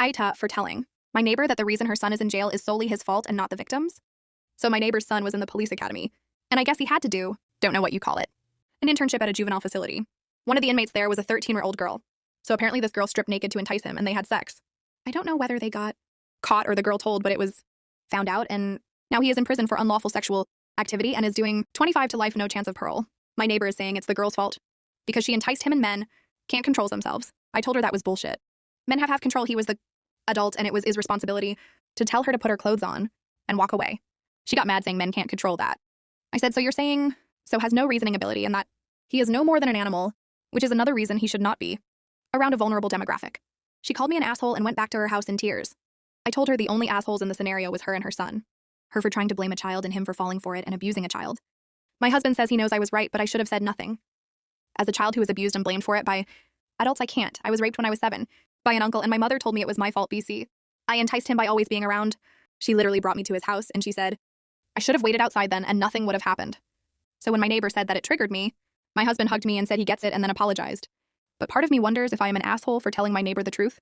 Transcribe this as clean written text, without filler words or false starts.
AITAH for telling my neighbor that the reason her son is in jail is solely his fault and not the victim's. So my neighbor's son was in the police academy, and I guess he had to do, don't know what you call it, an internship at a juvenile facility. One of the inmates there was a 13-year-old girl. So apparently this girl stripped naked to entice him, and they had sex. I don't know whether they got caught or the girl told, but it was found out, and now he is in prison for unlawful sexual activity and is doing 25 to life, no chance of parole. My neighbor is saying it's the girl's fault because she enticed him, and men can't control themselves. I told her that was bullshit. Men have control. He was the adult, and it was his responsibility to tell her to put her clothes on and walk away. She got mad saying men can't control that. I said, so you're saying so has no reasoning ability and that he is no more than an animal, which is another reason he should not be around a vulnerable demographic. She called me an asshole and went back to her house in tears. I told her the only assholes in the scenario was her and her son. Her for trying to blame a child and him for falling for it and abusing a child. My husband says he knows I was right, but I should have said nothing. As a child who was abused and blamed for it by adults, I can't. I was raped when I was 7 by an uncle, and my mother told me it was my fault, BC. I enticed him by always being around. She literally brought me to his house, and she said, I should have waited outside then, and nothing would have happened. So when my neighbor said that it triggered me, my husband hugged me and said he gets it and then apologized. But part of me wonders if I am an asshole for telling my neighbor the truth.